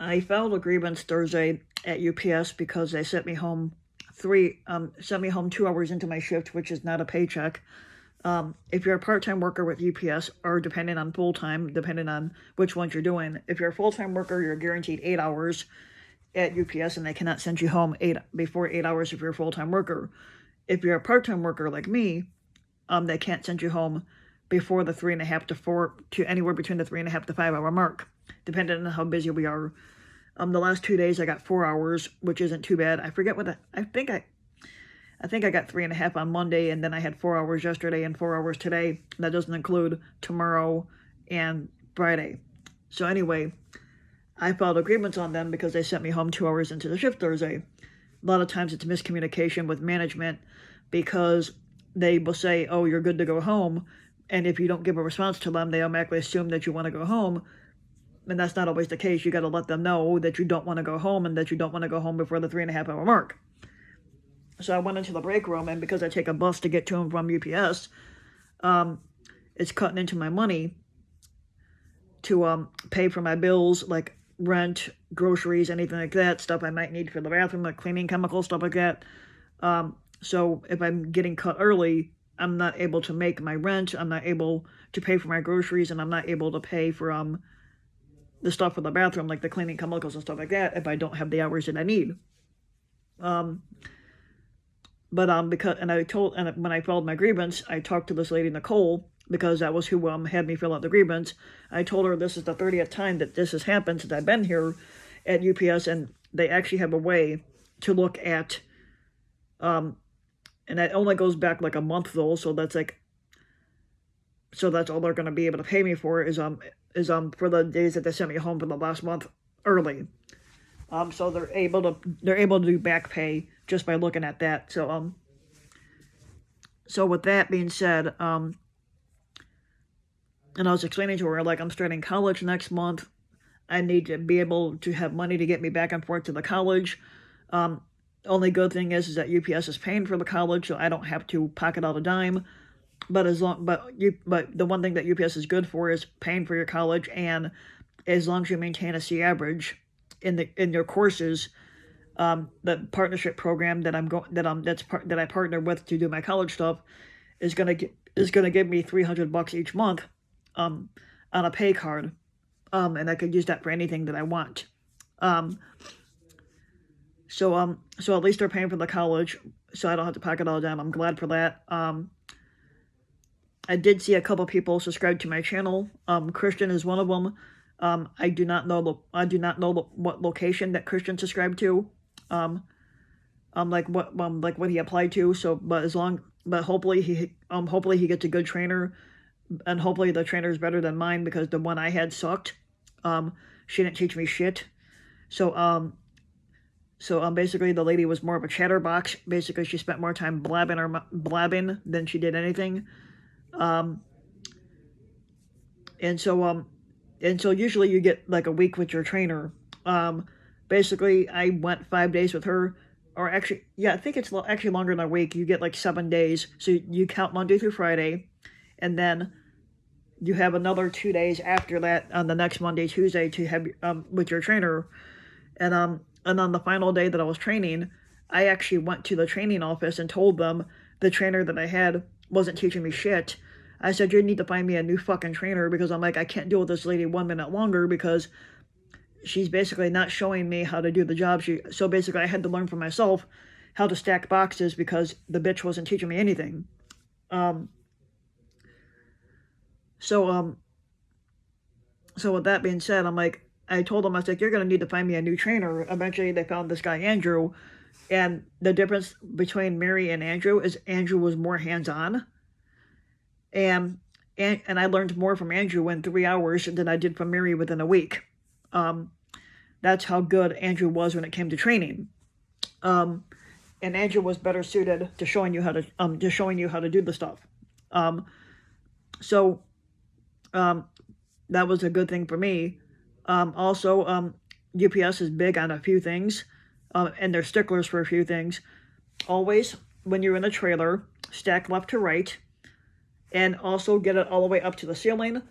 I filed a grievance Thursday at UPS because they sent me home 2 hours into my shift, which is not a paycheck. If you're a part-time worker with UPS, or depending on full-time, depending on which ones you're doing, if you're a full-time worker, you're guaranteed 8 hours at UPS, and they cannot send you home before 8 hours if you're a full-time worker. If you're a part-time worker like me, they can't send you home before the 3.5 to 4 to anywhere between the 3.5 to 5 hour mark, depending on how busy we are. The last 2 days I got 4 hours, which isn't too bad. I forget what I think I got 3.5 on Monday, and then I had 4 hours yesterday and 4 hours today. That doesn't include tomorrow and Friday. So anyway, I filed a grievance on them because they sent me home 2 hours into the shift Thursday. A lot of times it's miscommunication with management because they will say, oh, you're good to go home. And if you don't give a response to them, they automatically assume that you want to go home. And that's not always the case. You got to let them know that you don't want to go home and that you don't want to go home before the 3.5 hour mark. So I went into the break room, and because I take a bus to get to and from UPS, it's cutting into my money to pay for my bills, like rent, groceries, anything like that, stuff I might need for the bathroom, like cleaning chemicals, stuff like that. So if I'm getting cut early, I'm not able to make my rent, I'm not able to pay for my groceries, and I'm not able to pay for the stuff for the bathroom, like the cleaning chemicals and stuff like that, if I don't have the hours that I need. Because when I filed my grievance, I talked to this lady, Nicole, because that was who had me fill out the grievance. I told her this is the 30th time that this has happened since I've been here at UPS, and they actually have a way to look at, and that only goes back like a month though, so that's all they're going to be able to pay me for is for the days that they sent me home for the last month early. So they're able to do back pay just by looking at that. So with that being said, and I was explaining to her, like, I'm starting college next month. I need to be able to have money to get me back and forth to the college. Only good thing is that UPS is paying for the college, so I don't have to pocket out a dime. But the one thing that UPS is good for is paying for your college, and as long as you maintain a C average in your courses, the partnership program that I partner with to do my college stuff is gonna give me $300 each month on a pay card, and I could use that for anything that I want. So at least they're paying for the college, so I don't have to pocket all the time. I'm glad for that. I did see a couple people subscribe to my channel. Christian is one of them. I do not know what location that Christian subscribed to. Like what he applied to. So, but hopefully he gets a good trainer, and hopefully the trainer is better than mine, because the one I had sucked. She didn't teach me shit. So basically the lady was more of a chatterbox. Basically, she spent more time blabbing than she did anything. And so usually you get like a week with your trainer. Basically, I went 5 days with her, or actually, yeah, I think it's actually longer than a week. You get like 7 days. So you count Monday through Friday, and then you have another 2 days after that on the next Monday, Tuesday to have with your trainer. And on the final day that I was training, I actually went to the training office and told them the trainer that I had wasn't teaching me shit. I said, you need to find me a new fucking trainer, because I'm like, I can't deal with this lady 1 minute longer, because she's basically not showing me how to do the job. So basically I had to learn for myself how to stack boxes, because the bitch wasn't teaching me anything. So with that being said, I told them, I was like, you're going to need to find me a new trainer. Eventually they found this guy, Andrew, and the difference between Mary and Andrew is Andrew was more hands-on. And I learned more from Andrew in 3 hours than I did from Mary within a week. That's how good Andrew was when it came to training. And Andrew was better suited to showing you how to do the stuff. So that was a good thing for me. Also, UPS is big on a few things, and they're sticklers for a few things. Always, when you're in a trailer, stack left to right, and also get it all the way up to the ceiling.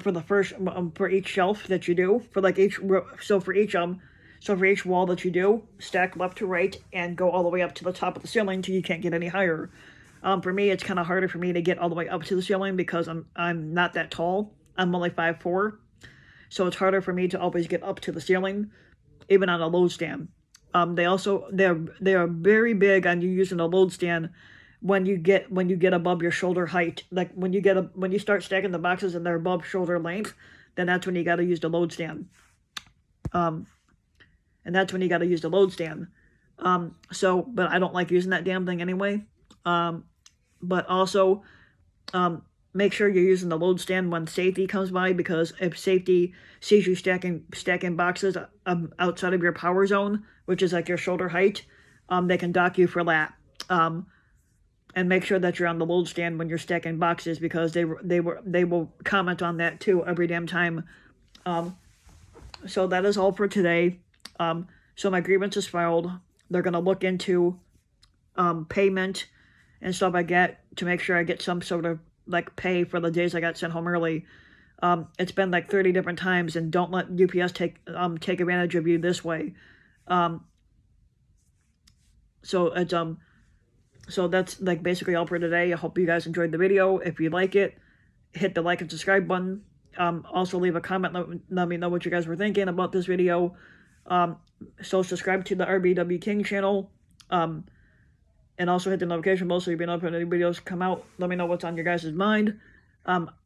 for the first for each shelf that you do, for like each for each wall that you do, stack left to right and go all the way up to the top of the ceiling until you can't get any higher. For me, it's kind of harder for me to get all the way up to the ceiling because I'm not that tall. I'm only 5'4", so it's harder for me to always get up to the ceiling, even on a load stand. They are very big on you using a load stand when you get above your shoulder height. Like when you start stacking the boxes and they're above shoulder length, then that's when you got to use the load stand. And that's when you got to use the load stand. But I don't like using that damn thing anyway. But also, make sure you're using the load stand when safety comes by, because if safety sees you stacking boxes outside of your power zone, which is like your shoulder height, they can dock you for that. And make sure that you're on the load stand when you're stacking boxes, because they will comment on that too every damn time. So that is all for today. So my grievance is filed. They're gonna look into payment and stuff I get to make sure I get some sort of like pay for the days I got sent home early. It's been like 30 different times, and don't let UPS take advantage of you this way. So that's like basically all for today. I hope you guys enjoyed the video. If you like it, hit the like and subscribe button. Also leave a comment, let me know what you guys were thinking about this video. So subscribe to the RBW King channel. And also hit the notification bell so you'll be notified when any videos come out. Let me know what's on your guys' mind.